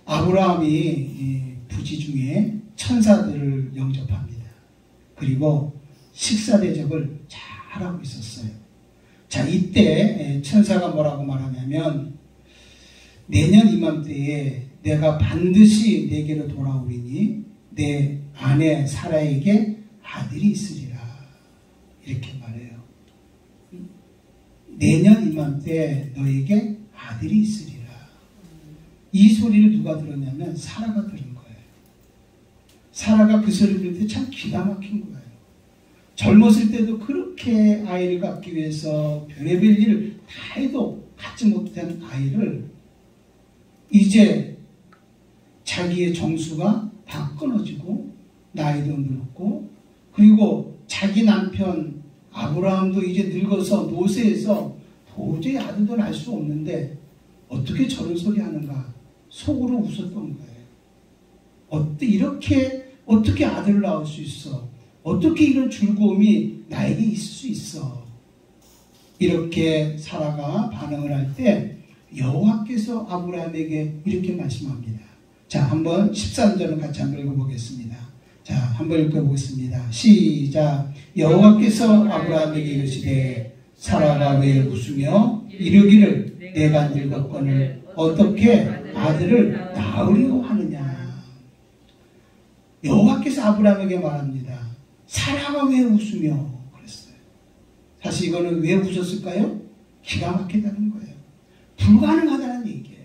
아브라함이 부지 중에 천사들을 영접합니다. 그리고 식사 대접을 잘하고 있었어요. 자, 이때 천사가 뭐라고 말하냐면 내년 이맘때에 내가 반드시 내게로 돌아오리니 내 아내 사라에게 아들이 있으리라. 이렇게 말해요. 내년 이맘때 너에게 아들이 있으리라. 이 소리를 누가 들었냐면 사라가 들은 거예요. 사라가 그 소리를 들을 때 참 기가 막힌 거예요. 젊었을 때도 그렇게 아이를 갖기 위해서 별의별 일을 다 해도 갖지 못한 아이를 이제 자기의 정수가 다 끊어지고 나이도 늙고 그리고 자기 남편 아브라함도 이제 늙어서 노쇠해서 도저히 아들도 낳을 수 없는데 어떻게 저런 소리 하는가 속으로 웃었던 거예요. 어떻게 아들을 낳을 수 있어? 어떻게 이런 즐거움이 나에게 있을 수 있어? 이렇게 사라가 반응을 할 때 여호와께서 아브라함에게 이렇게 말씀합니다. 자, 한번 13절을 같이 한번 읽어보겠습니다. 자, 한번 읽어보겠습니다. 시작. 여호와께서 아브라함에게 이르시되 사라가 왜 웃으며 이르기를 내가 늙었거늘 어떻게 아들을 낳으려 하느냐. 여호와께서 아브라함에게 말합니다. 사라가 왜 웃으며 그랬어요. 사실 이거는 왜 웃었을까요? 기가 막히다는 거예요. 불가능하다는 얘기예요.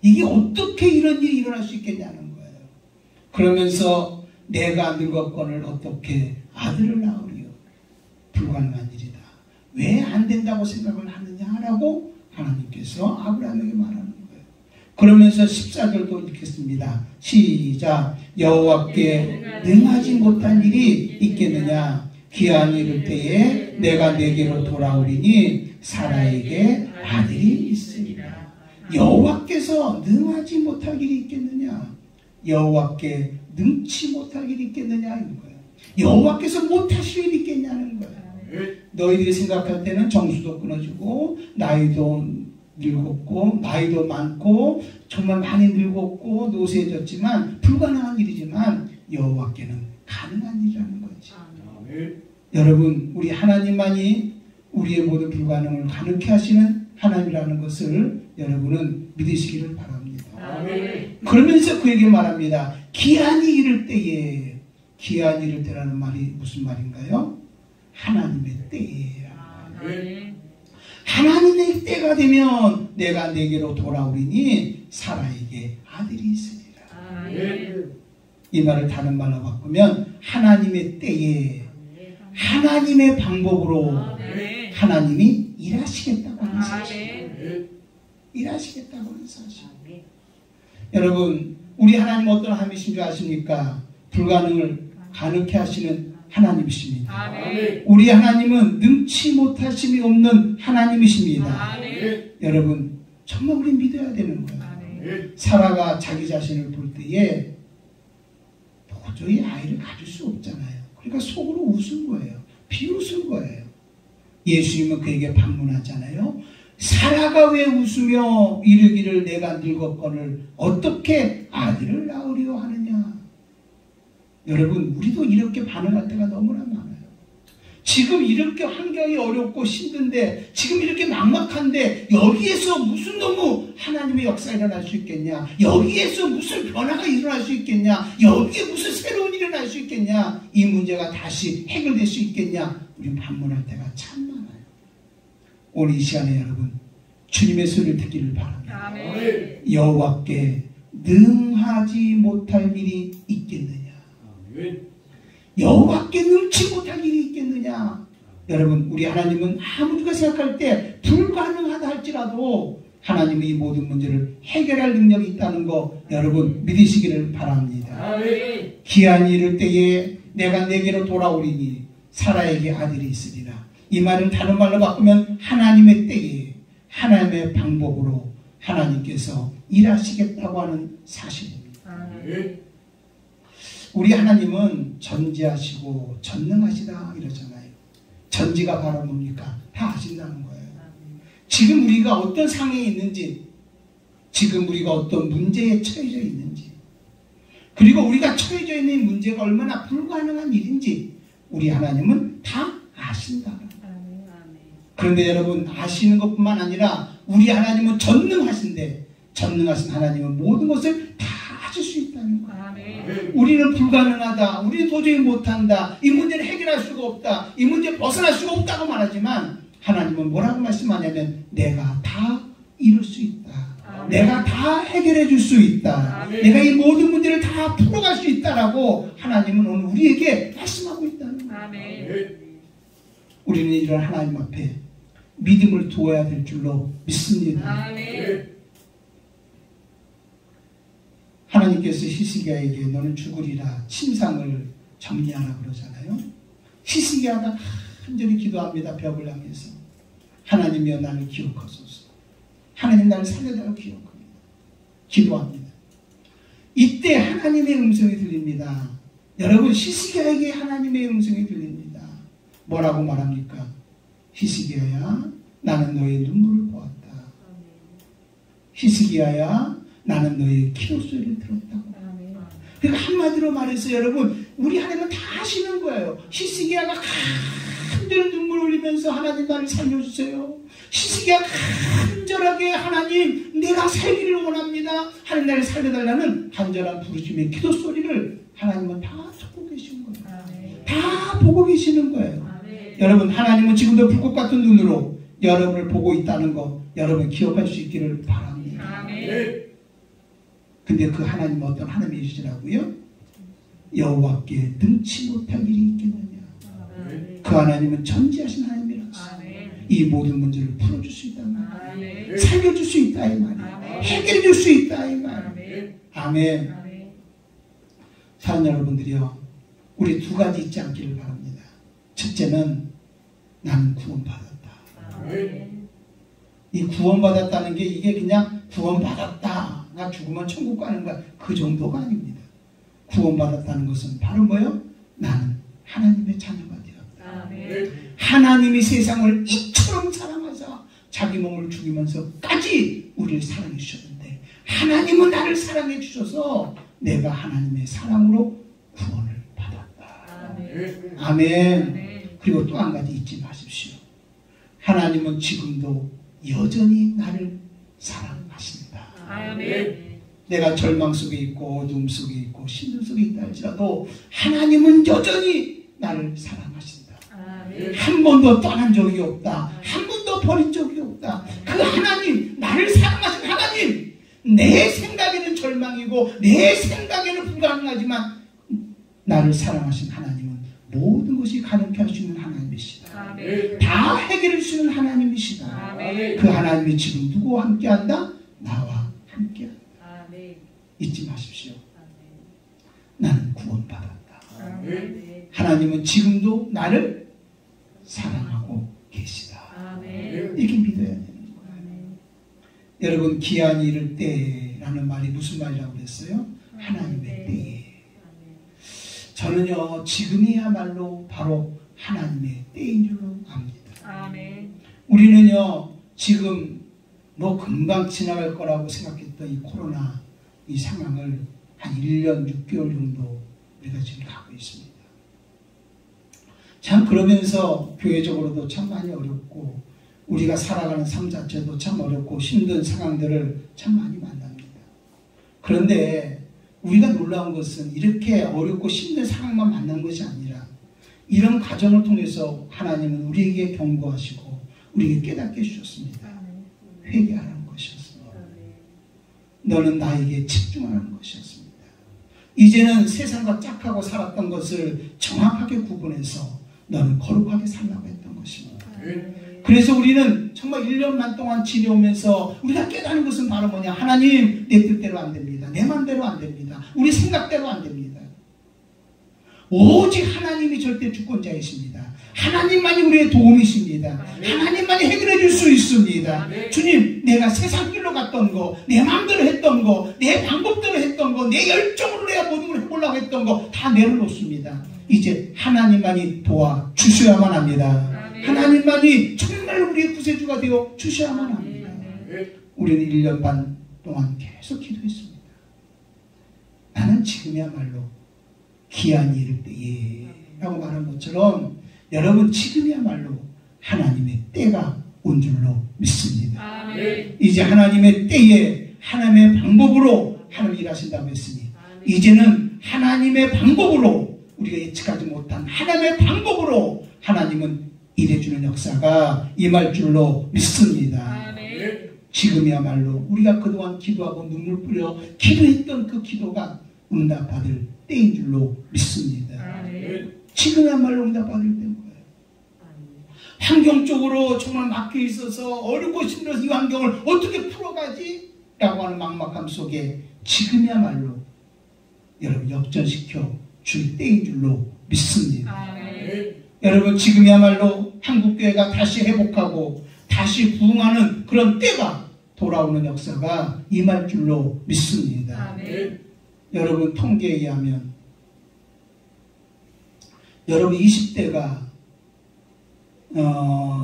이게 어떻게 이런 일이 일어날 수 있겠냐는 거예요. 그러면서 내가 늙었거늘 어떻게 아들을 낳으리요. 불가능한 일이다. 왜 안 된다고 생각을 하느냐라고 하나님께서 아브라함에게 말하는 거예요. 그러면서 14절도 읽겠습니다. 시작. 여호와께 능하지 못한 일이 있겠느냐. 기한이 이를 때에 내가 내게로 돌아오리니 사라에게 아들이 있으리라. 여호와께서 능하지 못할 일이 있겠느냐. 여호와께 능치 못할 일이 있겠느냐 이런 거예요. 여호와께서 못하실 일이 있겠냐는 거예요. 너희들이 생각할 때는 정수도 끊어지고 나이도 늙었고 나이도 많고 정말 많이 늙었고 노쇠해졌지만 불가능한 일이지만 여호와께는 가능한 일이라는 거지. 여러분, 우리 하나님만이 우리의 모든 불가능을 가능케 하시는 하나님이라는 것을 여러분은 믿으시기를 바랍니다. 그러면서 그에게 말합니다. 기한이 이를 때에. 기한이 이를 때라는 말이 무슨 말인가요? 하나님의 때에. 하나님의 때가 되면 내가 내게로 돌아오리니 사라에게 아들이 있으리라. 이 말을 다른 말로 바꾸면 하나님의 때에 하나님의 방법으로 하나님이 일하시겠다고 하는 사실. 일하시겠다고 하는 사실. 여러분, 우리 하나님 어떤 하나님이신 줄 아십니까? 불가능을 가능케 하시는 하나님이십니다. 우리 하나님은 능치 못하심이 없는 하나님이십니다. 여러분, 정말 우리 믿어야 되는 거예요. 사라가 자기 자신을 볼 때에 도저히 아이를 가질 수 없잖아요. 그러니까 속으로 웃은 거예요. 비웃은 거예요. 예수님은 그에게 반문하잖아요. 사라가 왜 웃으며 이르기를 내가 늙었거늘 어떻게 아들을 낳으려 하느냐. 여러분, 우리도 이렇게 반응할 때가 너무나 많아요. 지금 이렇게 환경이 어렵고 힘든데 지금 이렇게 막막한데 여기에서 무슨 너무 하나님의 역사가 일어날 수 있겠냐. 여기에서 무슨 변화가 일어날 수 있겠냐. 여기에 무슨 새로운 일이 일어날 수 있겠냐. 이 문제가 다시 해결될 수 있겠냐. 우리는 반문할 때가 참 많아요. 오늘 이 시간에 여러분 주님의 소리를 듣기를 바랍니다. 여호와께 능하지 못할 일이 있겠느냐. 여호와께 능치 못할 일이 있겠느냐. 여러분, 우리 하나님은 아무리가 생각할 때 불가능하다 할지라도 하나님이 이 모든 문제를 해결할 능력이 있다는 거 여러분 믿으시기를 바랍니다. 기한이 이를 때에 내가 내게로 돌아오리니 사라에게 아들이 있으리라. 이 말은 다른 말로 바꾸면 하나님의 때에 하나님의 방법으로 하나님께서 일하시겠다고 하는 사실입니다. 우리 하나님은 전지하시고 전능하시다 이러잖아요. 전지가 바로 뭡니까? 다 아신다는 거예요. 지금 우리가 어떤 상황에 있는지 지금 우리가 어떤 문제에 처해져 있는지, 그리고 우리가 처해져 있는 문제가 얼마나 불가능한 일인지 우리 하나님은 다 아신다. 그런데 여러분, 아시는 것뿐만 아니라 우리 하나님은 전능하신데, 전능하신 하나님은 모든 것을 다 아실 수 있다는 거예요. 우리는 불가능하다, 우리는 도저히 못한다, 이 문제를 해결할 수가 없다, 이 문제 벗어날 수가 없다고 말하지만 하나님은 뭐라고 말씀하냐면 내가 다 이룰 수 있다, 내가 다 해결해 줄 수 있다, 내가 이 모든 문제를 다 풀어갈 수 있다라고 하나님은 오늘 우리에게 말씀하고 있다는 거예요. 우리는 이런 하나님 앞에 믿음을 두어야 될 줄로 믿습니다. 하나님께서 히스기야에게 너는 죽으리라 침상을 정리하라 그러잖아요. 히스기야가 간절히 기도합니다. 벽을 향해서 하나님이여 나를 기억하소서, 하나님 나를 살려달라고 기억합니다. 기도합니다. 이때 하나님의 음성이 들립니다. 여러분, 히스기야에게 하나님의 음성이 들립니다. 뭐라고 말합니까? 히스기야야 나는 너의 눈물을 보았다. 히스기야야 나는 너의 기도 소리를 들었다고. 그러니까 한마디로 말해서 여러분, 우리 하나님은 다 아시는 거예요. 히스기야가 간절히 눈물 흘리면서 하나님 나를 살려주세요. 히스기야가 간절하게 하나님 내가 살기를 원합니다, 하나님 나를 살려달라는 간절한 부르심의 기도 소리를 하나님은 다 듣고 계신 거예요. 다 보고 계시는 거예요. 여러분, 하나님은 지금도 불꽃 같은 눈으로 여러분을 보고 있다는 거 여러분 기억할 수 있기를 바랍니다. 근데 그 하나님은 어떤 하나님이시라고요? 여호와께 능치 못할 일이 있겠느냐. 그 하나님은 전지하신 하나님이라서 이 모든 문제를 풀어줄 수 있다는 말이에요. 살려줄 수 있다 이 말이에요. 해결해줄 수 있다 이 말이에요. 아멘. 사랑하는 여러분들이요, 우리 두 가지 잊지 않기를 바랍니다. 첫째는 나는 구원받았다. 이 구원받았다는 게 이게 그냥 구원받았다, 나 죽으면 천국 가는 거야, 그 정도가 아닙니다. 구원받았다는 것은 바로 뭐예요? 나는 하나님의 자녀가 되었다. 하나님이 세상을 이처럼 사랑하사 자기 몸을 죽이면서까지 우리를 사랑해 주셨는데, 하나님은 나를 사랑해 주셔서 내가 하나님의 사랑으로 구원을 받았다. 아멘. 그리고 또 한 가지 잊지 마십시오. 하나님은 지금도 여전히 나를 사랑하신다. 내가 절망 속에 있고 어둠 속에 있고 신들 속에 있다 할지라도 하나님은 여전히 나를 사랑하신다. 한 번도 떠난 적이 없다, 한 번도 버린 적이 없다. 그 하나님, 나를 사랑하신 하나님, 내 생각에는 절망이고 내 생각에는 불가능하지만 나를 사랑하신 하나님은 모든 것이 가능케 할 수 있는 하나님이시다. 다 해결할 수 있는 하나님이시다. 그 하나님이 지금 누구와 함께한다? 나와 함께한다. 잊지 마십시오. 나는 구원받았다. 하나님은 지금도 나를 사랑하고 계시다. 이렇게 믿어야 되는 거예요. 여러분, 기한이 이를 때라는 말이 무슨 말이라고 그랬어요? 하나님의 때에. 저는요, 지금이야말로 바로 하나님의 때인 줄로 압니다. 우리는요, 지금 뭐 금방 지나갈 거라고 생각했던 이 코로나 이 상황을 한 1년 6개월 정도 우리가 지금 가고 있습니다. 참 그러면서 교회적으로도 참 많이 어렵고 우리가 살아가는 삶 자체도 참 어렵고 힘든 상황들을 참 많이 만납니다. 그런데 우리가 놀라운 것은 이렇게 어렵고 힘든 상황만 만난 것이 아니라 이런 과정을 통해서 하나님은 우리에게 경고하시고 우리에게 깨닫게 해주셨습니다. 회개하라는 것이었습니다. 너는 나에게 집중하라는 것이었습니다. 이제는 세상과 짝하고 살았던 것을 정확하게 구분해서 너는 거룩하게 살라고 했던 것입니다. 그래서 우리는 정말 1년만 동안 지내오면서 우리가 깨닫는 것은 바로 뭐냐? 하나님, 내 뜻대로 안 됩니다. 내 맘대로 안 됩니다. 우리 생각대로 안 됩니다. 오직 하나님이 절대 주권자이십니다. 하나님만이 우리의 도움이십니다. 하나님만이 해결해 줄 수 있습니다. 주님, 내가 세상 길로 갔던 거, 내 마음대로 했던 거, 내 방법대로 했던 거, 내 열정으로 내가 모든 걸 해보려고 했던 거 다 내려놓습니다. 이제 하나님만이 도와주셔야만 합니다. 하나님만이 정말 우리의 구세주가 되어 주셔야만 합니다. 우리는 1년 반 동안 계속 기도했습니다. 나는 지금이야말로 기한이 이를 때에 라고 말한 것처럼 여러분 지금이야말로 하나님의 때가 온 줄로 믿습니다. 아멘. 이제 하나님의 때에 하나님의 방법으로 하나님 일하신다고 했으니 이제는 하나님의 방법으로 우리가 예측하지 못한 하나님의 방법으로 하나님은 일해주는 역사가 임할 줄로 믿습니다. 아멘. 지금이야말로 우리가 그동안 기도하고 눈물 뿌려 기도했던 그 기도가 응답받을 때인 줄로 믿습니다. 아멘. 지금이야말로 응답받을 때인 거예요. 환경적으로 정말 막혀 있어서 어렵고 힘들어서 이 환경을 어떻게 풀어가지? 라고 하는 막막함 속에 지금이야말로 여러분 역전시켜 줄 때인 줄로 믿습니다. 아멘. 여러분 지금이야말로 한국교회가 다시 회복하고 다시 부흥하는 그런 때가 돌아오는 역사가 임할 줄로 믿습니다. 아멘. 여러분 통계에 의하면 여러분 20대가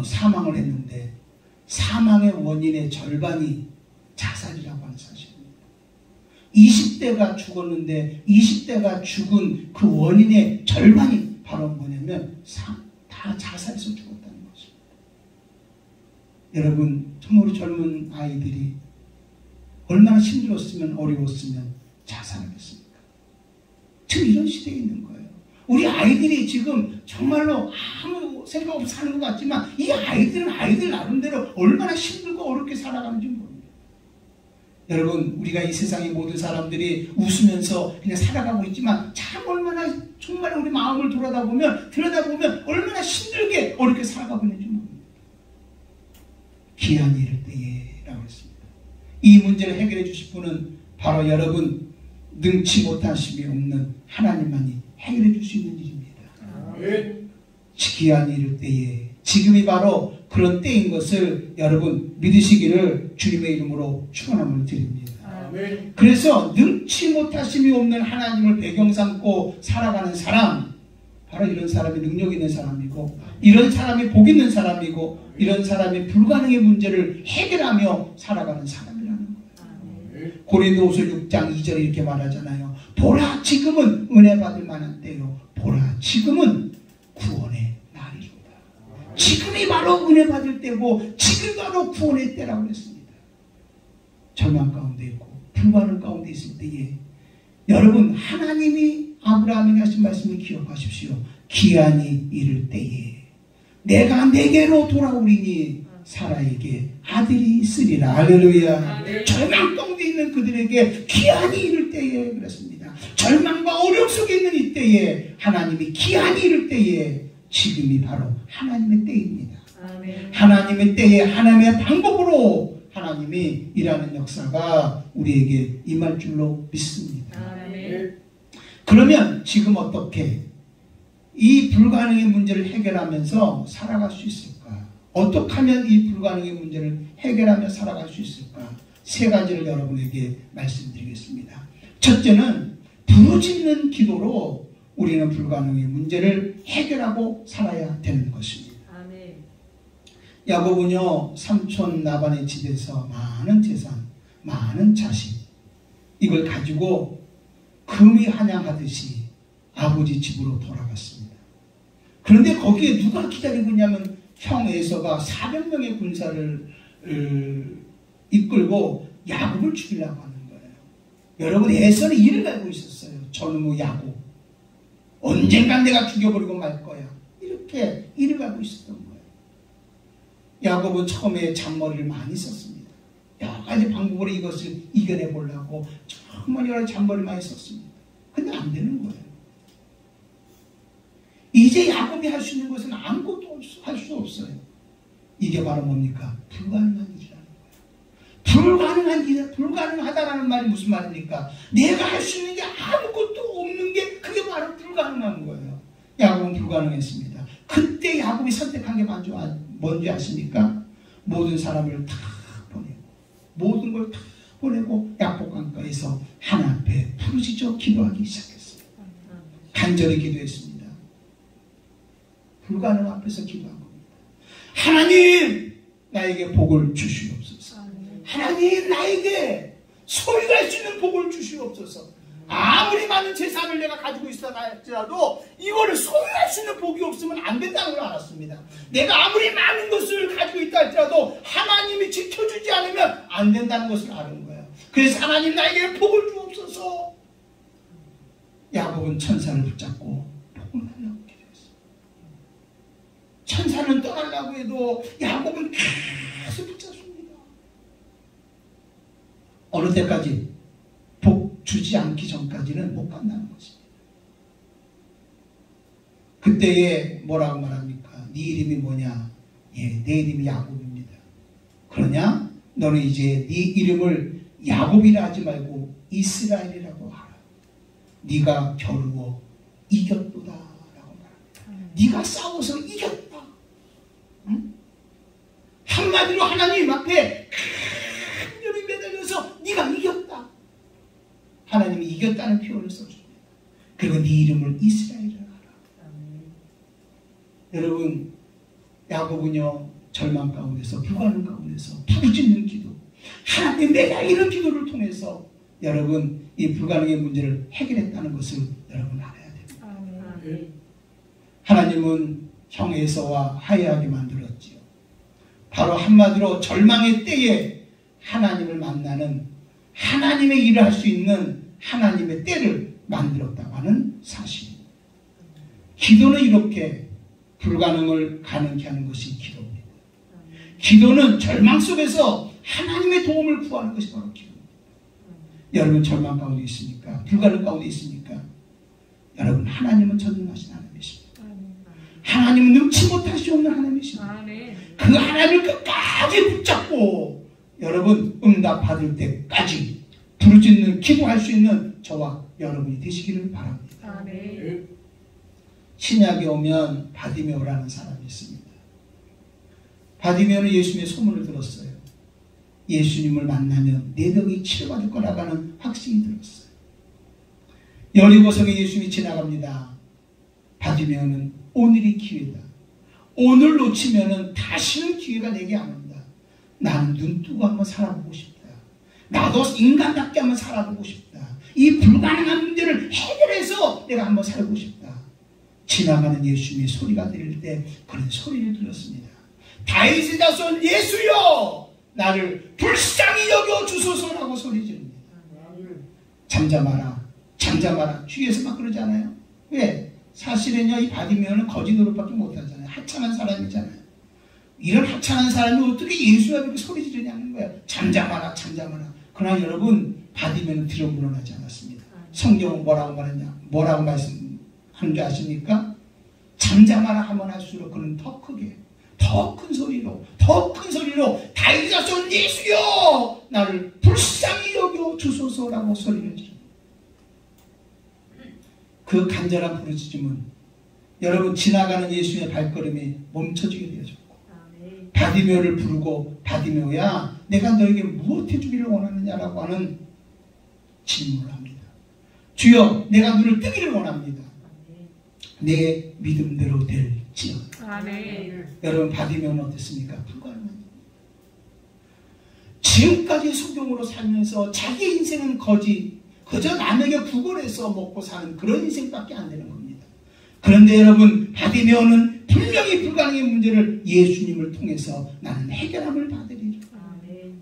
사망을 했는데 사망의 원인의 절반이 자살이라고 하는 사실입니다. 20대가 죽었는데 20대가 죽은 그 원인의 절반이 바로 뭐냐면 다 자살해서 죽었다는 것입니다. 여러분 정말 우리 젊은 아이들이 얼마나 힘들었으면 어려웠으면 자살하겠습니까? 지금 이런 시대에 있는 거예요. 우리 아이들이 지금 정말로 아무 생각 없이 사는 것 같지만 이 아이들은 아이들 나름대로 얼마나 힘들고 어렵게 살아가는지 모릅니다. 여러분 우리가 이 세상의 모든 사람들이 웃으면서 그냥 살아가고 있지만 참 얼마나 정말 우리 마음을 들여다보면 얼마나 힘들게 어렵게 살아가고 있는지 모릅니다. 기한이 이를 때에 라고 했습니다. 이 문제를 해결해 주실 분은 바로 여러분 능치 못하심이 없는 하나님만이 해결해 줄 수 있는 일입니다. 아멘. 기한이 이를 때에 지금이 바로 그런 때인 것을 여러분 믿으시기를 주님의 이름으로 축원함을 드립니다. 아멘. 그래서 능치 못하심이 없는 하나님을 배경 삼고 살아가는 사람 바로 이런 사람이 능력 있는 사람이고 이런 사람이 복 있는 사람이고 이런 사람이 불가능의 문제를 해결하며 살아가는 사람이라는 거예요. 고린도후서 6장 2절에 이렇게 말하잖아요. 보라 지금은 은혜 받을 만한 때요. 보라 지금은 구원의 날이로다. 지금이 바로 은혜 받을 때고 지금이 바로 구원의 때라고 했습니다. 절망 가운데 있고 불가능 가운데 있을 때에 여러분 하나님이 아브라함에게 하신 말씀을 기억하십시오. 기한이 이를 때에 내가 내게로 돌아오리니 사라에게 아들이 있으리라. 할렐루야. 절망 가운데 있는 그들에게 기한이 이를 때에 그랬습니다. 절망과 어려움 속에 있는 이때에 하나님이 기한이 이를 때에 지금이 바로 하나님의 때입니다. 아멘. 하나님의 때에 하나님의 방법으로 하나님이 일하는 역사가 우리에게 임할 줄로 믿습니다. 아멘. 그러면 지금 어떻게 이 불가능의 문제를 해결하면서 살아갈 수 있을까? 어떻게 하면 이 불가능의 문제를 해결하며 살아갈 수 있을까? 세 가지를 여러분에게 말씀드리겠습니다. 첫째는 부르짖는 기도로 우리는 불가능의 문제를 해결하고 살아야 되는 것입니다. 아멘. 야곱은요 삼촌 라반의 집에서 많은 재산, 많은 자식 이걸 가지고 금이 한양하듯이 아버지 집으로 돌아갔습니다. 그런데 거기에 누가 기다리고 있냐면 형 에서가 400명의 군사를 이끌고 야곱을 죽이려고 하는 거예요. 여러분 에서는 이를 알고 있었어요. 저놈의 야곱. 언젠간 내가 죽여버리고 말 거야. 이렇게 이를 알고 있었던 거예요. 야곱은 처음에 잔머리를 많이 썼습니다. 여러 가지 방법으로 이것을 이겨내 보려고 정말 여러 잔머리를 많이 썼습니다. 근데 안 되는 거예요. 이제 야곱이 할 수 있는 것은 아무것도 할 수 없어요. 이게 바로 뭡니까? 불가능한 일이라는 거예요. 불가능하다라는 말이 무슨 말입니까? 내가 할 수 있는 게 아무것도 없는 게 그게 바로 불가능한 거예요. 야곱은 불가능했습니다. 그때 야곱이 선택한 게 뭔지 아십니까? 모든 사람을 다 보내고 모든 걸 다 보내고 약복강가에서 하나님 앞에 부르짖어 기도하기 시작했어요. 간절히 기도했습니다. 불가능 앞에서 기도한 겁니다. 하나님 나에게 복을 주시옵소서. 하나님 나에게 소유할 수 있는 복을 주시옵소서. 아무리 많은 재산을 내가 가지고 있어 할지라도 이거를 소유할 수 있는 복이 없으면 안 된다는 걸 알았습니다. 내가 아무리 많은 것을 가지고 있다 할지라도 하나님이 지켜주지 않으면 안 된다는 것을 아는 거예요. 그래서 하나님 나에게 복을 주옵소서. 야곱은 천사를 붙잡고 복을 달라고 기도했어요. 천사는 떠나려고 해도 야곱은 계속 붙잡습니다. 어느 때까지? 복 주지 않기 전까지는 못 간다는 것입니다. 그때에 뭐라고 말합니까? 네 이름이 뭐냐? 예, 내 이름이 야곱입니다. 그러냐? 너는 이제 네 이름을 야곱이라 하지 말고 이스라엘이라고 하라. 네가 겨루어 이겼도다 라고 말합니다. 네가 싸워서 이겼다. 응? 한마디로 하나님 앞에 큰 열이 매달려서 네가 이겼다. 하나님이 이겼다는 표현을 써줍니다. 그리고 네 이름을 이스라엘이라 하라. 여러분, 야곱은요 절망 가운데서 불가능 가운데서 부르짖는 기도, 하나님 내가 이런 기도를 통해서 여러분 이 불가능의 문제를 해결했다는 것을 여러분 알아야 됩니다. 하나님은 형 에서와 화해하게 만들었지요. 바로 한마디로 절망의 때에 하나님을 만나는, 하나님의 일을 할 수 있는 하나님의 때를 만들었다고 하는 사실입니다. 기도는 이렇게 불가능을 가능케 하는 것이 기도입니다. 기도는 절망 속에서 하나님의 도움을 구하는 것이 바로 기도입니다. 여러분 절망 가운데 있습니까? 불가능 가운데 있습니까? 여러분 하나님은 전능하신 하나님이십니다. 하나님은 능치 못할 수 없는 하나님이십니다. 그 하나님을 끝까지 붙잡고 여러분 응답 받을 때까지 부르짖는 기도할 수 있는 저와 여러분이 되시기를 바랍니다. 신약에 오면 바디메오라는 사람이 있습니다. 바디메오는 예수님의 소문을 들었어요. 예수님을 만나면 내 병이 치료받을 거라고 하는 확신이 들었어요. 여리고성에 예수님이 지나갑니다. 바디메오는 오늘이 기회다. 오늘 놓치면 다시는 기회가 내게 안 온다. 나는 눈 뜨고 한번 살아보고 싶다. 나도 인간답게 한번 살아보고 싶다. 이 불가능한 문제를 해결해서 내가 한번 살고 싶다. 지나가는 예수님의 소리가 들릴 때 그런 소리를 들었습니다. 다윗의 자손 예수여 나를 불쌍히 여겨 주소서라고 소리 지릅니다. 잠잠하라 잠잠하라 주위에서 막 그러지 않아요? 왜? 사실은요 이 바디메오는 거짓 노릇밖에 못하잖아요. 하찮은 사람이잖아요. 이런 하찮은 사람이 어떻게 예수야 그렇게 소리 지르냐는 거예요. 잠잠하라 잠잠하라. 그러나 여러분 바디메오는 뒤로 물러나지 않았습니다. 성경은 뭐라고 말했냐? 뭐라고 말씀하는 줄 아십니까? 잠잠하라 하면 할수록 그는 더 크게 더 큰 소리로 다윗의 자손 예수여 나를 불쌍히 여겨 주소서라고 소리를 지릅니다. 그 간절한 부르짖음은 여러분 지나가는 예수의 발걸음이 멈춰지게 되어졌고 바디메오를 부르고 바디메오야 내가 너에게 무엇 해주기를 원하느냐라고 하는 질문을 합니다. 주여 내가 눈을 뜨기를 원합니다. 내 믿음대로 될지어다. 여러분 바디메오는 어땠습니까? 불가능한 지금까지 소경으로 살면서 자기 인생은 그저 남에게 구걸해서 먹고 사는 그런 인생밖에 안 되는 겁니다. 그런데 여러분 바디메오는 분명히 불가능의 문제를 예수님을 통해서 나는 해결함을 받으리라.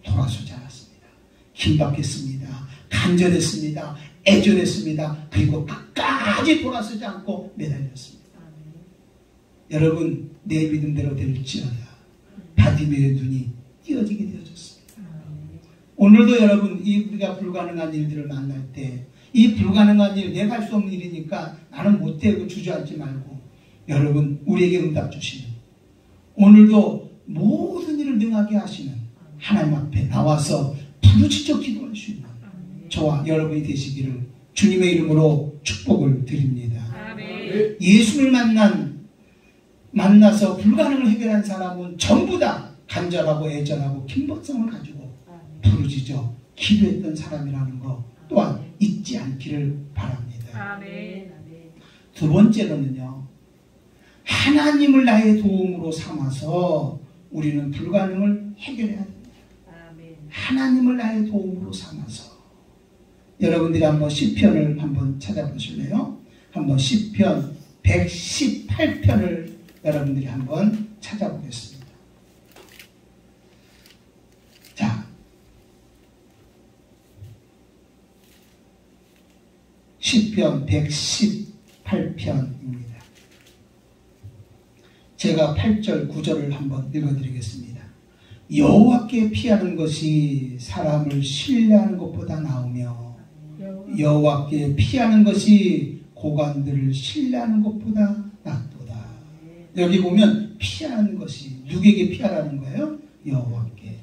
돌아서지 않았습니다. 긴박했습니다. 간절했습니다. 애절했습니다. 그리고 끝까지 돌아서지 않고 매달렸습니다. 여러분 내 믿음대로 될지어다. 바디메오의 눈이 띄어지게 되어졌습니다. 오늘도 여러분 우리가 불가능한 일들을 만날 때 이 불가능한 일 내가 할 수 없는 일이니까 나는 못해 주저앉지 말고 여러분 우리에게 응답 주시는 오늘도 모든 일을 능하게 하시는 하나님 앞에 나와서 부르짖어 기도할 수 있는 저와 여러분이 되시기를 주님의 이름으로 축복을 드립니다. 예수를 만나서 불가능을 해결한 사람은 전부 다 간절하고 애절하고 긴박성을 가지고 부르짖어 기도했던 사람이라는 거 또한 잊지 않기를 바랍니다. 두 번째로는요. 하나님을 나의 도움으로 삼아서 우리는 불가능을 해결해야 됩니다. 하나님을 나의 도움으로 삼아서 여러분들이 한번 시편을 한번 찾아보실래요? 한번 시편 118편을 여러분들이 한번 찾아보겠습니다. 자, 시편 118편입니다. 제가 8절 9절을 한번 읽어드리겠습니다. 여호와께 피하는 것이 사람을 신뢰하는 것보다 나으며 여호와께 피하는 것이 고관들을 신뢰하는 것보다 낫도다. 여기 보면 피하는 것이 누구에게 피하라는 거예요? 여호와께.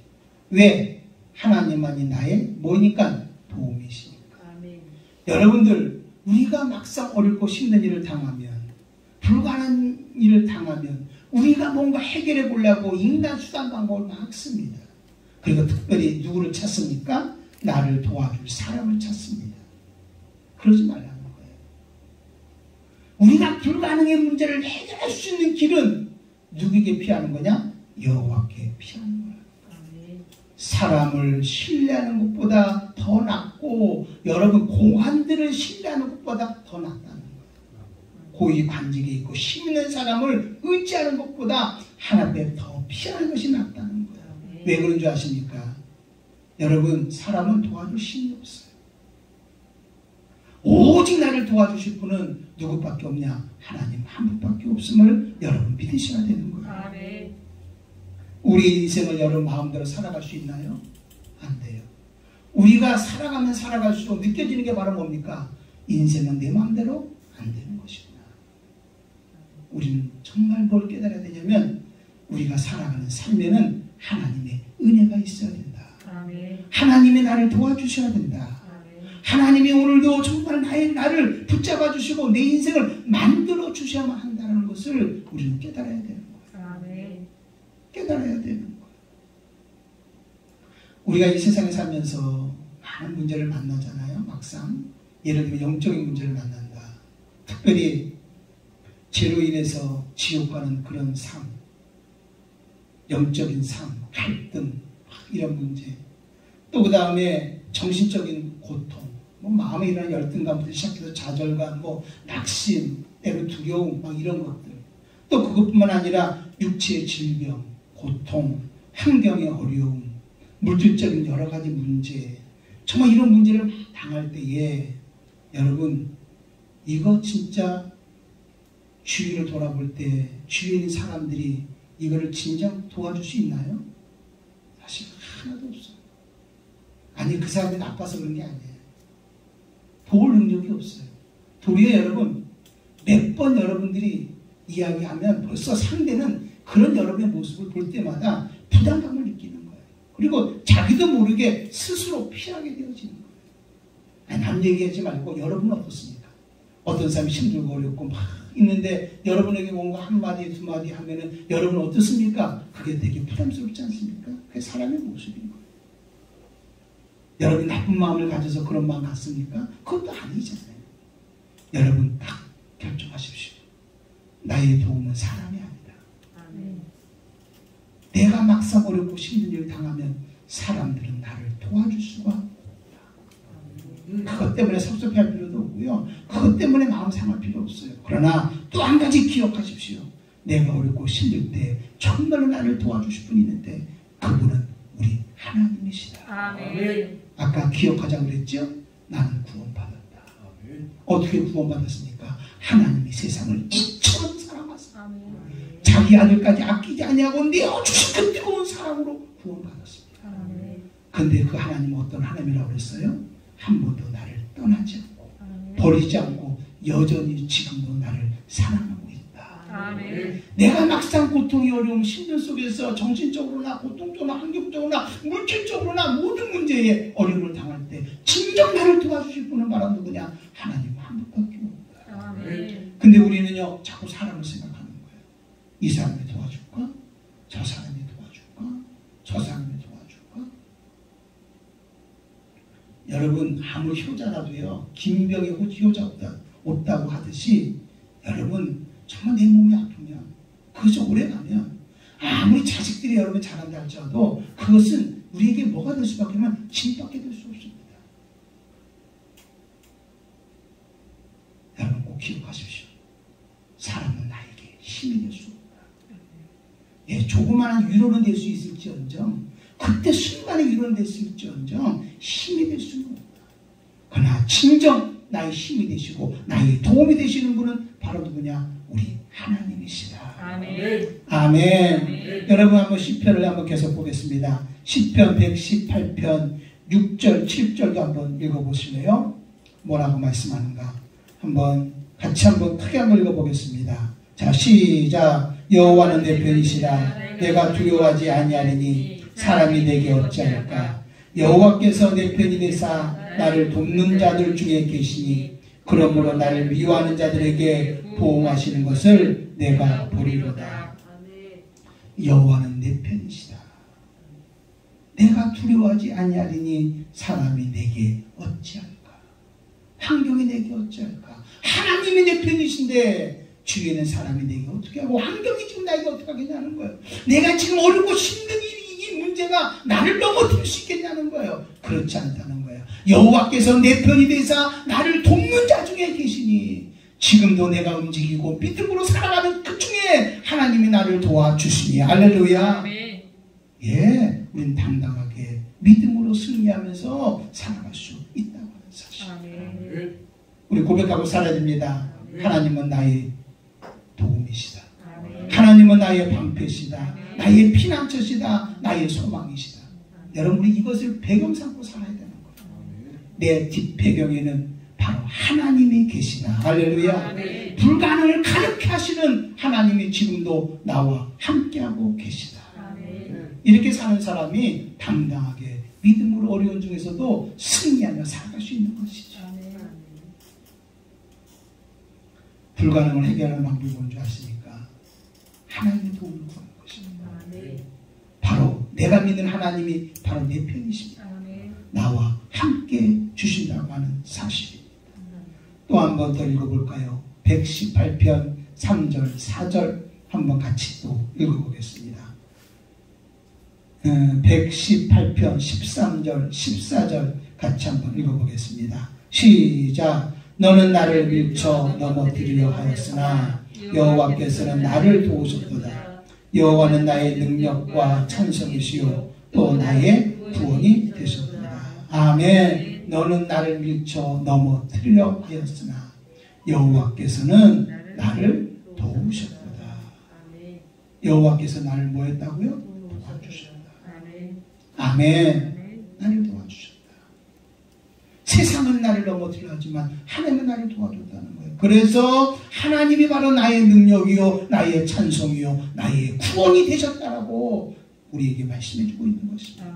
왜? 하나님만이 나의 뭐니까? 도움이시니까. 아멘. 여러분들, 우리가 막상 어렵고 힘든 일을 당하면, 불가능한 일을 당하면 우리가 뭔가 해결해 보려고 인간 수단 방법을 막 씁니다. 그리고 특별히 누구를 찾습니까? 나를 도와줄 사람을 찾습니다. 그러지 말라는 거예요. 우리가 불가능한 문제를 해결할 수 있는 길은 누구에게 피하는 거냐? 여호와께 피하는 거야. 사람을 신뢰하는 것보다 더 낫고 여러분 공안들을 신뢰하는 것보다 더 낫다는 거예요. 고위 관직에 있고 힘 있는 사람을 의지하는 것보다 하나님께 더 피하는 것이 낫다는 거예요. 왜 그런 줄 아십니까? 여러분, 사람은 도와줄 힘이 없어요. 오직 나를 도와주실 분은 누구밖에 없냐? 하나님 한 분밖에 없음을 여러분 믿으셔야 되는 거예요. 아멘. 우리 인생을 여러분 마음대로 살아갈 수 있나요? 안 돼요. 우리가 살아가면 살아갈수록 느껴지는 게 바로 뭡니까? 인생은 내 마음대로 안 되는 것이구나. 우리는 정말 뭘 깨달아야 되냐면 우리가 살아가는 삶에는 하나님의 은혜가 있어야 된다. 아멘. 하나님이 나를 도와주셔야 된다. 아멘. 하나님이 오늘도 정말 나를 붙잡아 주시고 내 인생을 만들어 주셔야만 한다는 것을 우리는 깨달아야 되는 거예요. 아멘. 깨달아야 되는 거예요. 우리가 이 세상에 살면서 많은 문제를 만나잖아요. 막상 예를 들면 영적인 문제를 만난다. 특별히 죄로 인해서 지옥 가는 그런 삶, 영적인 삶, 갈등, 이런 문제. 또 그 다음에 정신적인 고통, 마음에 일어나는 열등감부터 시작해서 좌절감, 낙심, 때로 두려움, 이런 것들. 또 그것뿐만 아니라 육체의 질병, 고통, 환경의 어려움, 물질적인 여러 가지 문제. 정말 이런 문제를 당할 때에 여러분, 이거 진짜 주위를 돌아볼 때 주위에 있는 사람들이 이거를 진정 도와줄 수 있나요? 사실 하나도 없어요. 아니, 그 사람이 나빠서 그런 게 아니에요. 도울 능력이 없어요. 도리어 여러분, 몇 번 여러분들이 이야기하면 벌써 상대는 그런 여러분의 모습을 볼 때마다 부담감을 느끼는 거예요. 그리고 자기도 모르게 스스로 피하게 되어지는 거예요. 아니, 남 얘기하지 말고 여러분은 어떻습니까? 어떤 사람이 힘들고 어렵고 막 있는데 여러분에게 뭔가 한마디 두마디 하면은 여러분 어떻습니까? 그게 되게 부담스럽지 않습니까? 그게 사람의 모습인 거예요. 여러분이 나쁜 마음을 가져서 그런 마음 갖습니까? 그것도 아니잖아요. 여러분 딱 결정하십시오. 나의 도움은 사람이 아니다. 아멘. 내가 막상 어렵고 힘든 일을 당하면 사람들은 나를 도와줄 수가 없다. 그것 때문에 섭섭해할 필요도 없고요. 그것 때문에 마음 상할 필요 없어요. 그러나 또 한 가지 기억하십시오. 내가 어렵고 힘들 때 정말로 나를 도와주실 분이 있는데 그분은 우리 하나님이시다. 아멘. 아까 기억하자고 그랬죠? 나는 구원받았다. 아멘. 어떻게 구원받았습니까? 하나님이 세상을 이처럼 사랑하사 자기 아들까지 아끼지 아니하고 내어주신 그 뜨거운 사랑으로 구원받았습니다. 그런데 그 하나님은 어떤 하나님이라고 그랬어요? 한 번도 나를 떠나지 않고 버리지 않고 여전히 지금도 나를 사랑하고 있다. 아멘. 내가 막상 고통이 어려움 힘든 속에서 정신적으로나 고통적으로나 환경적으로나 물질적으로나 모든 문제에 어려움을 당할 때 진정 나를 도와주실 분은 바로 누구냐? 하나님 한 분밖에 없다. 아멘. 근데 우리는요 자꾸 사람을 생각하는 거예요. 이 사람이 도와줄까? 저 사람이 도와줄까? 저 사람이 도와줄까? 여러분 아무리 효자라도요 김병에 효자 없다고 하듯이 여러분 정말 내 몸이 아프면 그것이 오래가면 아무리 자식들이 여러분 잘한다 할지라도 그것은 우리에게 뭐가 될 수밖에 없으면 짐밖에 될 수 없습니다. 기억하십시오. 사람은 나에게 힘이 될 수 없다. 예, 조그마한 위로는 될 수 있을지언정, 그때 순간에 위로는 될 수 있을지언정 힘이 될 수는 없다. 그러나 진정 나의 힘이 되시고 나의 도움이 되시는 분은 바로 누구냐? 우리 하나님이시다. 아멘. 아멘. 아멘. 여러분 한번 시편을 한번 계속 보겠습니다. 시편 118편 6절 7절도 한번 읽어보실래요? 뭐라고 말씀하는가? 한번 같이 한번 크게 한번 읽어보겠습니다. 자, 시작. 여호와는 내 편이시라. 내가 두려워하지 아니하리니 사람이 내게 어찌할까? 여호와께서 내 편이 되사 나를 돕는 자들 중에 계시니 그러므로 나를 미워하는 자들에게 보응하시는 것을 내가 보리로다. 여호와는 내 편이시다. 내가 두려워하지 아니하리니 사람이 내게 어찌할까? 환경이 내게 어찌할까? 하나님이 내 편이신데 주위에는 사람이 내게 어떻게 하고 환경이 지금 나에게 어떻게 하겠냐는 거예요. 내가 지금 어렵고 힘든 이 문제가 나를 넘어뜨릴 수 있겠냐는 거예요. 그렇지 않다는 거예요. 여호와께서 내 편이 되사 나를 돕는 자 중에 계시니 지금도 내가 움직이고 믿음으로 살아가는 그 중에 하나님이 나를 도와주시니 할렐루야. 예, 우리는 당당하게 믿음으로 승리하면서 살아갈 수 있다고 하는 사실. 우리 고백하고 살아야 됩니다. 하나님은 나의 도움이시다. 하나님은 나의 방패시다. 나의 피난처시다. 나의 소망이시다. 여러분이 이것을 배경 삼고 살아야 되는 거예요. 내 뒷배경에는 바로 하나님이 계시다. 할렐루야. 불가능을 가능케 하시는 하나님이 지금도 나와 함께하고 계시다. 이렇게 사는 사람이 당당하게 믿음으로 어려운 중에서도 승리하며 살아갈 수 있는 것이죠. 불가능을 해결하는 방법이 뭔지 아십니까? 하나님의 도움을 구하는 것입니다. 바로 내가 믿는 하나님이 바로 내 편이십니다. 나와 함께 주신다고 하는 사실입니다. 또 한 번 더 읽어볼까요? 118편 3절 4절 한번 같이 또 읽어보겠습니다. 118편 13절 14절 같이 한번 읽어보겠습니다. 시작. 너는 나를 밀쳐 넘어뜨리려 하였으나 여호와께서는 나를 도우셨도다. 여호와는 나의 능력과 찬송이시요 또 나의 구원이 되셨도다. 아멘. 너는 나를 밀쳐 넘어뜨리려 하였으나 여호와께서는 나를 도우셨도다. 여호와께서 나를 뭐 했다고요? 도와주셨다. 아멘. 나를 도와주셨다. 세상은 나를 넘어뜨려 하지만 하나님은 나를 도와줬다는 거예요. 그래서 하나님이 바로 나의 능력이요 나의 찬송이요 나의 구원이 되셨다라고 우리에게 말씀해주고 있는 것입니다.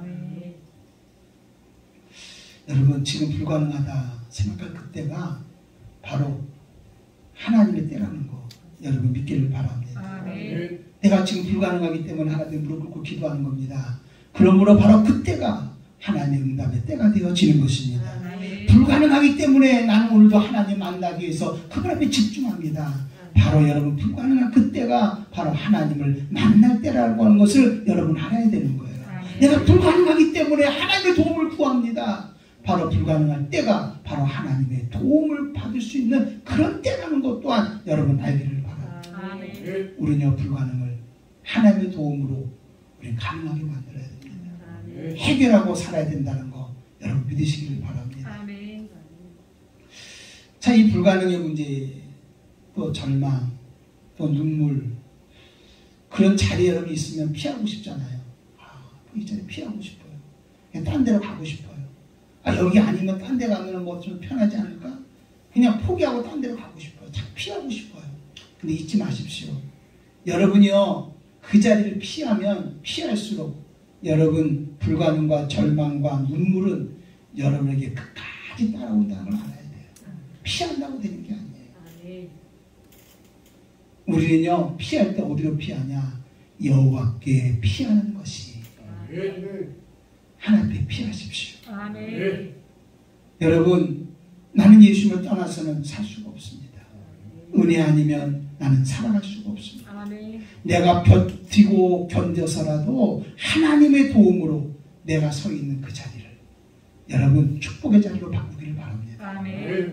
여러분 지금 불가능하다 생각할 그때가 바로 하나님의 때라는 거 여러분 믿기를 바랍니다. 내가 지금 불가능하기 때문에 하나님 무릎 꿇고 기도하는 겁니다. 그러므로 바로 그때가 하나님의 응답의 때가 되어지는 것입니다. 불가능하기 때문에 나는 오늘도 하나님 만나기 위해서 그분 앞에 집중합니다. 바로 여러분 불가능한 그때가 바로 하나님을 만날 때라고 하는 것을 여러분 알아야 되는 거예요. 내가 불가능하기 때문에 하나님의 도움을 구합니다. 바로 불가능한 때가 바로 하나님의 도움을 받을 수 있는 그런 때라는 것 또한 여러분 알기를 바랍니다. 우리는 불가능을 하나님의 도움으로 우리는 가능하게 만들어야 됩니다. 해결하고 살아야 된다는 거 여러분 믿으시기를 바랍니다. 자, 이 불가능의 문제, 또 절망, 또 눈물 그런 자리에 여러분이 있으면 피하고 싶잖아요. 이 자리 피하고 싶어요. 그냥 딴 데로 가고 싶어요. 여기 아니면 딴 데 가면 뭐 좀 편하지 않을까? 그냥 포기하고 딴 데로 가고 싶어요. 다 피하고 싶어요. 근데 잊지 마십시오. 여러분이요 그 자리를 피하면 피할수록 여러분 불가능과 절망과 눈물은 여러분에게 끝까지 따라온다는 걸 알아야 돼요. 피한다고 되는 게 아니에요. 우리는요 피할 때 어디로 피하냐? 여호와께 피하는 것이 하나님께 피하십시오. 여러분 나는 예수님을 떠나서는 살 수가 없습니다. 은혜 아니면 나는 살아갈 수가 없습니다. 내가 버티고 견뎌서라도 하나님의 도움으로 내가 서 있는 그 자리를 여러분 축복의 자리로 바꾸기를 바랍니다.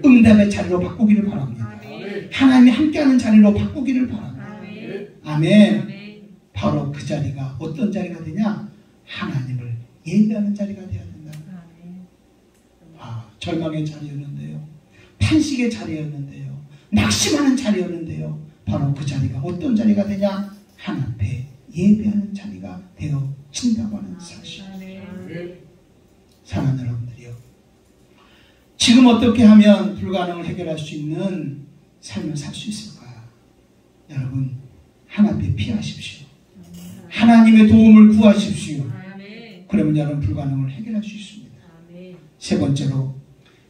응답의 자리로 바꾸기를 바랍니다. 하나님이 함께하는 자리로 바꾸기를 바랍니다. 아멘. 아멘. 바로 그 자리가 어떤 자리가 되냐? 하나님을 예배하는 자리가 되어야 된다. 절망의 자리였는데요. 탄식의 자리였는데요. 낙심하는 자리였는데요. 바로 그 자리가 어떤 자리가 되냐? 하나님 앞에 예배하는 자리가 되어진다고 하는 사실. 사랑하는 여러분들이요. 지금 어떻게 하면 불가능을 해결할 수 있는 삶을 살 수 있을까? 여러분, 하나님 앞에 피하십시오. 하나님의 도움을 구하십시오. 그러면 여러분 불가능을 해결할 수 있습니다. 세 번째로,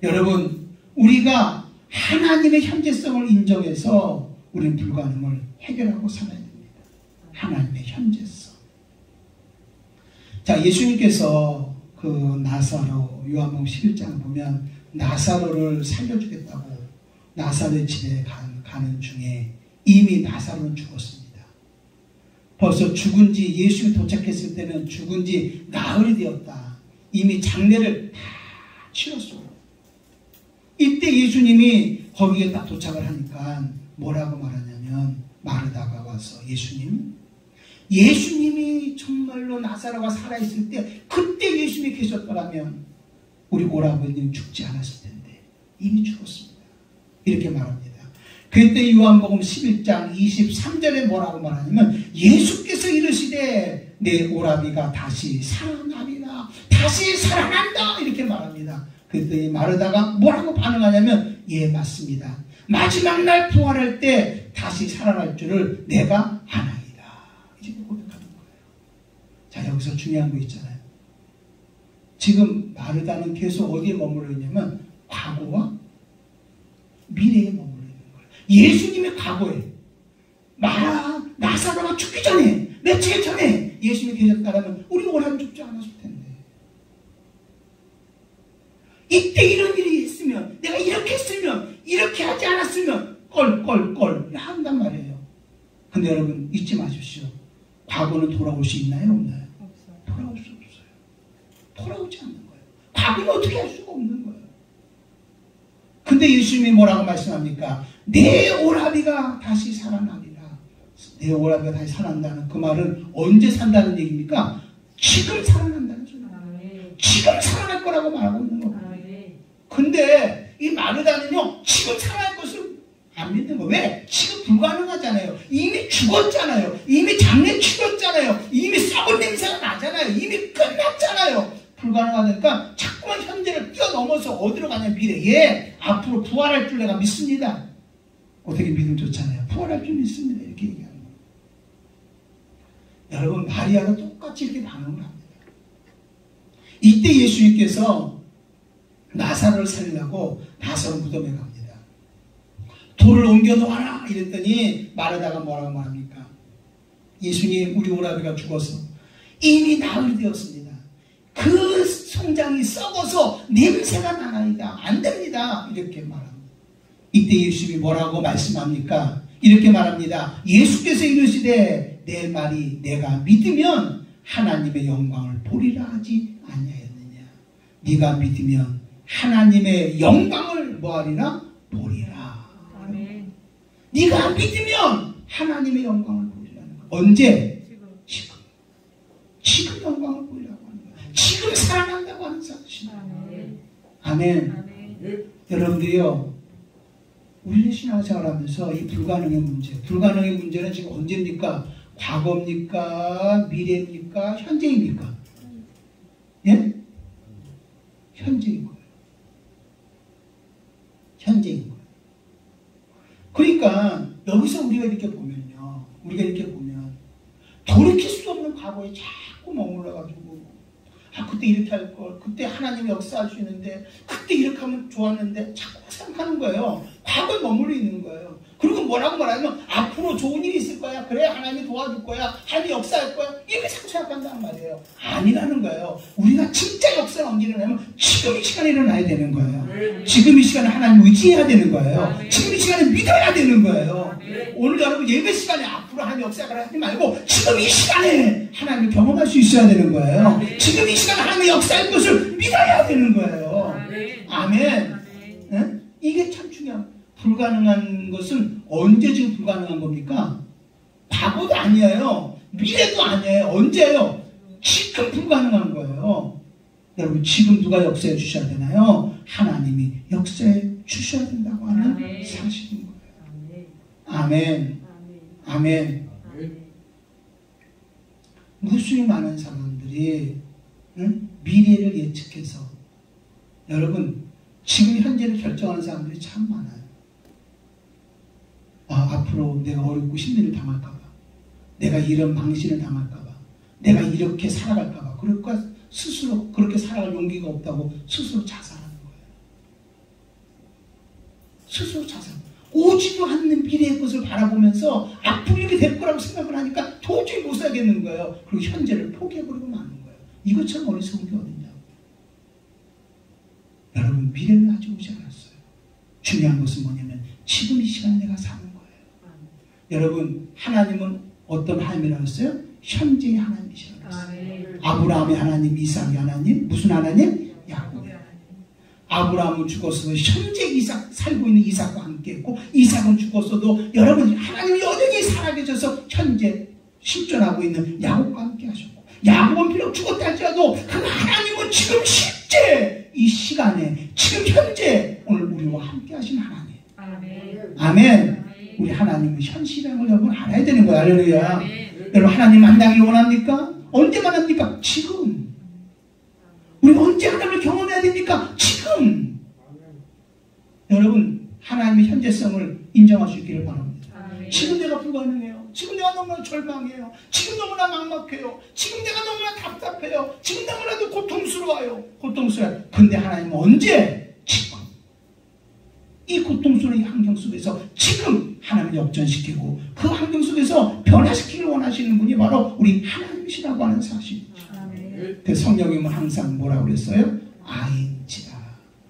여러분, 우리가 하나님의 현재성을 인정해서 우리는 불가능을 해결하고 살아야 됩니다. 하나님의 현재성. 자, 예수님께서 그 나사로, 요한복음 11장 보면 나사로를 살려주겠다고 나사로의 집에 가는 중에 이미 나사로는 죽었습니다. 벌써 죽은 지, 예수님이 도착했을 때는 죽은 지 나흘이 되었다. 이미 장례를 다 치렀어요. 이때 예수님이 거기에 딱 도착을 하니까 뭐라고 말하냐면, 마르다가 와서 예수님이 정말로 나사로가 살아있을 때 그때 예수님이 계셨더라면 우리 오라버님 죽지 않았을 텐데 이미 죽었습니다. 이렇게 말합니다. 그때 요한복음 11장 23절에 뭐라고 말하냐면, 예수께서 이르시되 내 오라비가 다시 살아나리라, 다시 살아난다, 이렇게 말합니다. 그때 마르다가 뭐라고 반응하냐면, 예, 맞습니다. 마지막 날 부활할 때 다시 살아날 줄을 내가 아나이다, 이렇게 고백하는 거예요. 자, 여기서 중요한 거 있잖아요. 지금 마르다는 계속 어디에 머물러 있냐면 과거와 미래에 머물러 있는 거예요. 예수님의 과거에, 나사로가 죽기 전에, 며칠 전에 예수님이 계셨다면 우리 오라는 죽지 않았을 텐데, 이때 이런 일이 있으면, 내가 이렇게 했으면, 이렇게 하지 않았으면 껄껄껄 한단 말이에요. 근데 여러분 잊지 마십시오. 과거는 돌아올 수 있나요, 없나요? 돌아올 수 없어요. 돌아오지 않는 거예요. 과거는 어떻게 할 수가 없는 거예요. 근데 예수님이 뭐라고 말씀합니까? 내 오라비가 다시 살아나리라. 내 오라비가 다시 살아난다는 그 말은 언제 산다는 얘기입니까? 지금 살아난다는 소리예요. 지금 살아날 거라고 말하고 있는 겁니다. 근데 이 마르다는요, 지금 살아날 것을 안 믿는 거예요. 왜? 지금 불가능하잖아요. 이미 죽었잖아요. 이미 장례 치렀잖아요. 이미 썩은 냄새가 나잖아요. 이미 끝났잖아요. 불가능하니까 자꾸만 현재를 뛰어넘어서 어디로 가냐, 미래에 앞으로 부활할 줄 내가 믿습니다. 어떻게 믿음 좋잖아요. 부활할 줄 믿습니다, 이렇게 얘기하는 거예요. 여러분, 마리아도 똑같이 이렇게 반응을 합니다. 이때 예수님께서 나사로를 살리려고 나사로 무덤에 갑니다. 돌을 옮겨 놓아라 이랬더니 마르다가 뭐라고 말합니까? 예수님, 우리 오라비가 죽어서 이미 나흘이 되었습니다. 그 성장이 썩어서 냄새가 나나이다. 안 됩니다. 이렇게 말합니다. 이때 예수님이 뭐라고 말씀합니까? 이렇게 말합니다. 예수께서 이르시되 내 말이 내가 믿으면 하나님의 영광을 보리라 하지 아니하였느냐. 네가 믿으면 하나님의 영광을 뭐하리라? 보리라. 아멘. 네가 믿으면 하나님의 영광을 보리라는 거예요. 언제? 지금 영광을 보리라고 하는 거예요. 지금 살아난다고 하는 사실입니다. 아멘. 아멘. 여러분들이요, 우리 신앙생활하면서 이 불가능의 문제는 지금 언제입니까? 과거입니까? 미래입니까? 현재입니까? 예? 현재인 거예요. 현재인 거예요. 그러니까 여기서 우리가 이렇게 보면 돌이킬 수 없는 과거에 자꾸 머물러가지고, 그때 이렇게 할 걸, 그때 하나님이 역사할 수 있는데, 그때 이렇게 하면 좋았는데 자꾸 생각하는 거예요. 과거에 머물러 있는 거예요. 그리고 뭐라고 말하면 앞으로 좋은 일이 있을 거야. 그래, 하나님이 도와줄 거야. 하나님이 역사할 거야. 이렇게 자꾸 생각한다는 말이에요. 아니라는 거예요. 우리가 진짜 역사가 언제 일어나면 지금 이 시간에 일어나야 되는 거예요. 지금 이 시간에 하나님 의지해야 되는 거예요. 지금 이 시간에 믿어야 되는 거예요. 오늘 여러분 예배 시간에 앞으로 하나님 역사를 하지 말고 지금 이 시간에 하나님을 경험할 수 있어야 되는 거예요. 지금 이 시간에 하나님의 역사할 것을 믿어야 되는 거예요. 아멘. 네? 이게 참 중요한, 불가능한 것은 언제 지금 불가능한 겁니까? 과거도 아니에요. 미래도 아니에요. 언제요? 지금 불가능한 거예요. 여러분 지금 누가 역사해 주셔야 되나요? 하나님이 역사해 주셔야 된다고 하는 아멘. 사실인 거예요. 아멘. 아멘. 무수히 많은 사람들이 미래를 예측해서 여러분 지금 현재를 결정하는 사람들이 참 많아요. 앞으로 내가 어렵고 힘든 일 당할까봐, 내가 이런 망신을 당할까봐, 내가 이렇게 살아갈까봐, 그러니까 스스로 그렇게 살아갈 용기가 없다고 스스로 자살하는 거예요. 스스로 자살. 오지도 않는 미래의 것을 바라보면서 앞으로 이렇게 될 거라고 생각을 하니까 도저히 못 살겠는 거예요. 그리고 현재를 포기해버리고 마는 거예요. 이것처럼 어리석은 게 어딨냐고. 여러분 미래는 아직 오지 않았어요. 중요한 것은 뭐냐면 지금 이 시간에 내가 사는 거예요. 여러분 하나님은 어떤 하나님이라고 했어요? 현재의 하나님이시라고 했어요. 아브라함의 하나님, 이삭의 하나님, 무슨 하나님? 야곱의 하나님. 아브라함은 죽었어도 현재 이삭 살고 있는 이삭과 함께했고, 이삭은 죽었어도 여러분 하나님이 여전히 살아계셔서 현재 실존하고 있는 야곱과 함께하셨고, 야곱은 비록 죽었다 할지라도 그 하나님은 지금 실제 이 시간에 지금 현재 오늘 우리와 함께하신 하나님. 아멘. 우리 하나님은 현실이라는 걸 여러분 알아야 되는 거예요. 할렐루야. 여러분 하나님 만나기를 원합니까? 언제 만납니까? 지금. 우리 언제 하나님을 경험해야 됩니까? 지금. 여러분 하나님의 현재성을 인정할 수 있기를 바랍니다. 지금 내가 불가능해요. 지금 내가 너무나 절망해요. 지금 너무나 막막해요. 지금 내가 너무나 답답해요. 지금 너무나도 고통스러워요. 고통스러워요. 근데 하나님은 언제? 지금. 이 고통스러운 환경 속에서 지금 하나님을 역전시키고 그 환경 속에서 변화시키기를 원하시는 분이 바로 우리 하나님이시라고 하는 사실이죠. 그 성령님은 항상 뭐라고 그랬어요? 아인지라.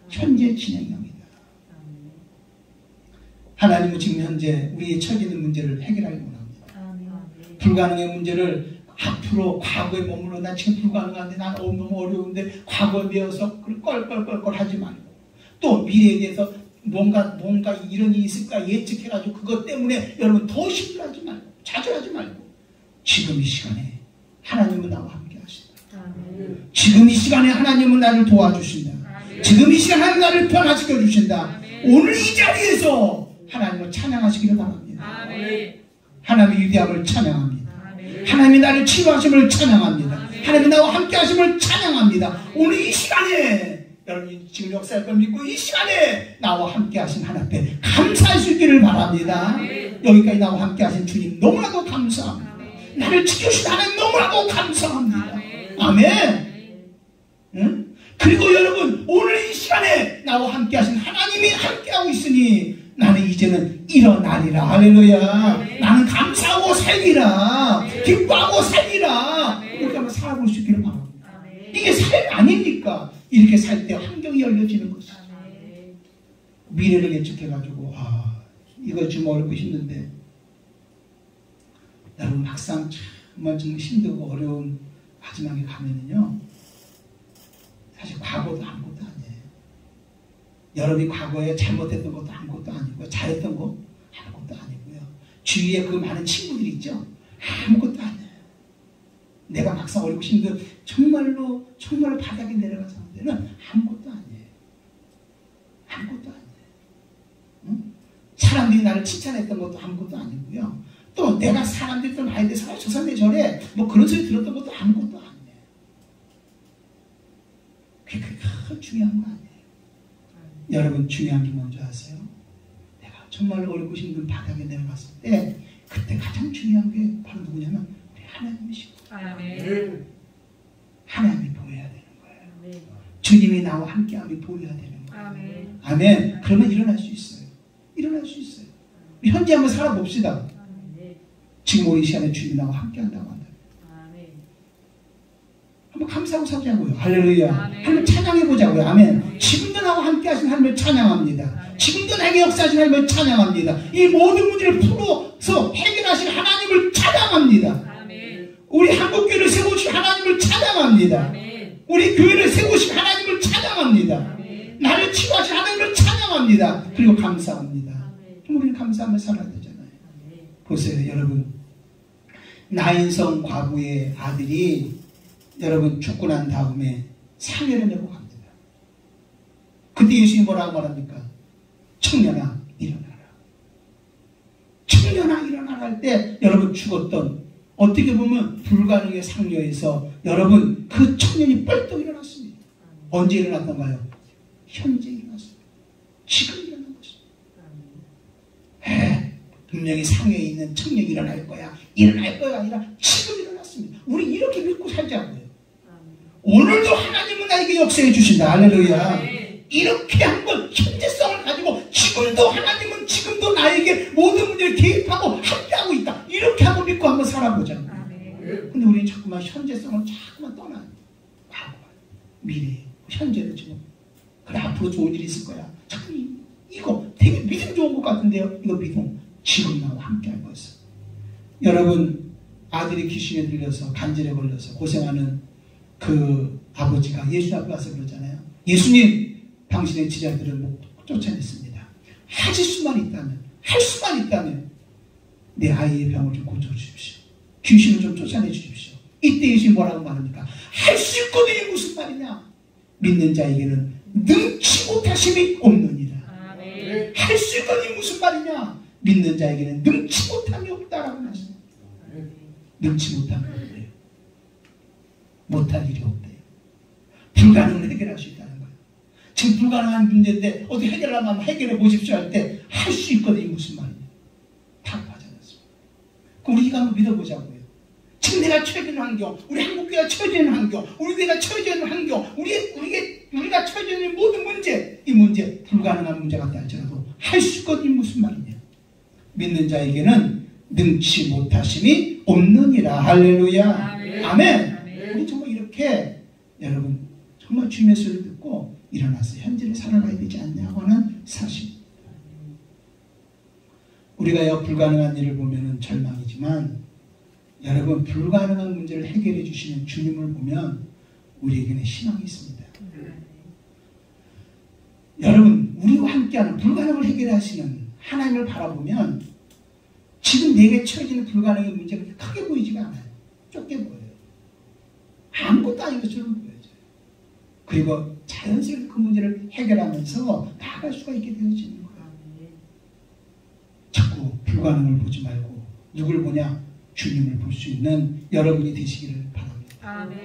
현재 진행형이다. 하나님은 지금 현재 우리의 처지는 문제를 해결하기 원합니다. 불가능한 문제를 앞으로 과거에 머물러 나 지금 불가능한데 난 너무 어려운데 과거에 대해서 껄껄껄껄 하지 말고, 또 미래에 대해서 뭔가 이런 일이 있을까 예측해가지고 그것 때문에 여러분 더 힘들어하지 말고 좌절하지 말고 지금 이 시간에 하나님은 나와 함께 하신다. 지금 이 시간에 하나님은 나를 도와주신다. 지금 이 시간에 하나님은 나를 변화시켜 주신다. 오늘 이 자리에서 하나님을 찬양하시기를 바랍니다. 하나님의 위대함을 찬양합니다. 하나님이 나를 치유하심을 찬양합니다. 하나님이 나와 함께 하심을 찬양합니다. 오늘 이 시간에 여러분이 지금 역사할 걸 믿고 이 시간에 나와 함께 하신 하나님 앞에 감사할 수 있기를 바랍니다. 여기까지 나와 함께 하신 주님 너무나도 감사합니다. 나를 지켜주신 하나님 너무나도 감사합니다. 아멘. 응? 그리고 여러분 오늘 이 시간에 나와 함께 하신 하나님이 함께하고 있으니 나는 이제는 일어나리라. 할렐루야. 나는 감사하고 살리라. 기뻐하고 살리라. 이렇게 한번 살아볼 수 있기를 바랍니다. 이게 삶 아닙니까? 이렇게 살 때 환경이 열려지는 것이죠. 미래를 예측해가지고 이거 좀 어렵고 힘든데, 여러분 막상 정말 힘들고 어려운 마지막에 가면은요, 사실 과거도 아무것도 아니에요. 여러분이 과거에 잘못했던 것도 아무것도 아니고요, 잘했던 거 아무것도 아니고요, 주위에 그 많은 친구들이 있죠, 아무것도 아니에요. 내가 막상 어렵고 힘든 정말로 바닥에 내려가서 하는 데는 아무것도 아니에요. 아무것도 아니에요. 응? 사람들이 나를 칭찬했던 것도 아무것도 아니고요. 또 내가 사람들이 또 많이 돼서 저 사람이 저래 뭐 그런 소리 들었던 것도 아무것도 아니에요. 그게 그렇게 중요한 거 아니에요. 여러분 중요한 게 뭔지 아세요? 내가 정말 어렵고 힘든 바닥에 내려갔을 때 그때 가장 중요한 게 바로 누구냐면 우리 하나님이시고, 아멘. 하나님이 보여야 되는 거예요. 아멘. 주님이 나와 함께함이 보여야 되는 거예요. 아멘. 아멘. 그러면 일어날 수 있어요. 일어날 수 있어요. 우리 현재 한번 살아봅시다. 아멘. 지금 우리 시간에 주님이 나와 함께한다고 한다. 아멘. 한번 감사하고 살자고요. 할렐루야. 아멘. 한번 찬양해보자고요. 아멘. 지금도 나와 함께하신 하나님을 찬양합니다. 아멘. 지금도 나에게 역사하신 하나님을 찬양합니다. 이 모든 문제를 풀어서 해결하신 하나님을 찬양합니다. 우리 한국교회를 세우신 하나님을 찬양합니다. 아멘. 우리 교회를 세우신 하나님을 찬양합니다. 아멘. 나를 치유하신 하나님을 찬양합니다. 아멘. 그리고 감사합니다. 아멘. 우리는 감사하며 살아야 되잖아요. 보세요, 여러분. 나인성 과부의 아들이 여러분 죽고 난 다음에 상해를 내고 갑니다. 그때 예수님이 뭐라고 말합니까? 청년아 일어나라. 청년아 일어나라 할 때 여러분 죽었던, 어떻게 보면 불가능의 상녀에서 여러분 그 청년이 뻘떡 일어났습니다. 언제 일어났던가요? 현재 일어났습니다. 지금 일어난 것입니다. 분명히 상해에 있는 청년이 일어날 거야 아니라 지금 일어났습니다. 우리 이렇게 믿고 살자고요. 오늘도 하나님은 나에게 역사해 주신다. 할렐루야. 이렇게 한번 현재성을 가지고 지금도 하나님은 지금도 나에게 모든 문제를 개입하고 함께하고 있다. 이렇게 한번 믿고 한번 살아보자. 근데 우리는 자꾸만 현재성을 자꾸만 떠나요. 과거, 미래, 현재를 지금. 그래, 앞으로 좋은 일이 있을 거야. 자꾸 이거 되게 믿음 좋은 것 같은데요. 이거 믿음. 지금 나와 함께할 것을. 여러분, 아들이 귀신에 들려서 간질에 걸려서 고생하는 그 아버지가 예수 앞에 와서 그러잖아요. 예수님, 당신의 제자들을 못 쫓아냈습니다. 할 수만 있다면 내 아이의 병을 좀 고쳐주십시오. 귀신을 좀 쫓아내 주십시오. 이때 예수님이 뭐라고 말합니까? 할 수 있거든요. 무슨 말이냐? 믿는 자에게는 능치 못하심이 없느니라. 할 수 있거든요. 무슨 말이냐? 믿는 자에게는 능치 못함이 없다라고 말씀합니다. 능치 못함이 없대요. 못할 일이 없대요. 불가능을 해결할 수 있다는 거예요. 지금 불가능한 문제인데 어떻게 해결하면 해결해 보십시오 할 때 할 수 있거든요. 무슨 말이냐? 답하잖았습니다. 그럼 우리가 한번 믿어보자고요. 지금 내가 처해져 있는 환경, 우리 한국교회가 처해져 있는 환경, 우리 교회가 처해져 있는 환경, 우리가 처해져 있는 모든 문제, 이 문제 불가능한 문제 같다 할지라도 할 수 있거든요. 무슨 말이냐? 믿는 자에게는 능치 못하심이 없느니라. 할렐루야. 아멘. 우리 정말 이렇게 여러분 정말 주님의 소리를 듣고 일어나서 현재를 살아가야 되지 않냐고 하는 사실. 우리가 불가능한 일을 보면 절망이지만 여러분 불가능한 문제를 해결해 주시는 주님을 보면 우리에게는 희망이 있습니다. 여러분 우리와 함께하는 불가능을 해결하시는 하나님을 바라보면 지금 내게 처해지는 불가능의 문제가 크게 보이지가 않아요. 좁게 보여요. 아무것도 아닌 것처럼 보여져요. 그리고 자연스럽게 그 문제를 해결하면서 나아갈 수가 있게 되어지는 거예요. 자꾸 불가능을 보지 말고 누굴 보냐? 주님을 볼 수 있는 여러분이 되시기를 바랍니다. 아멘.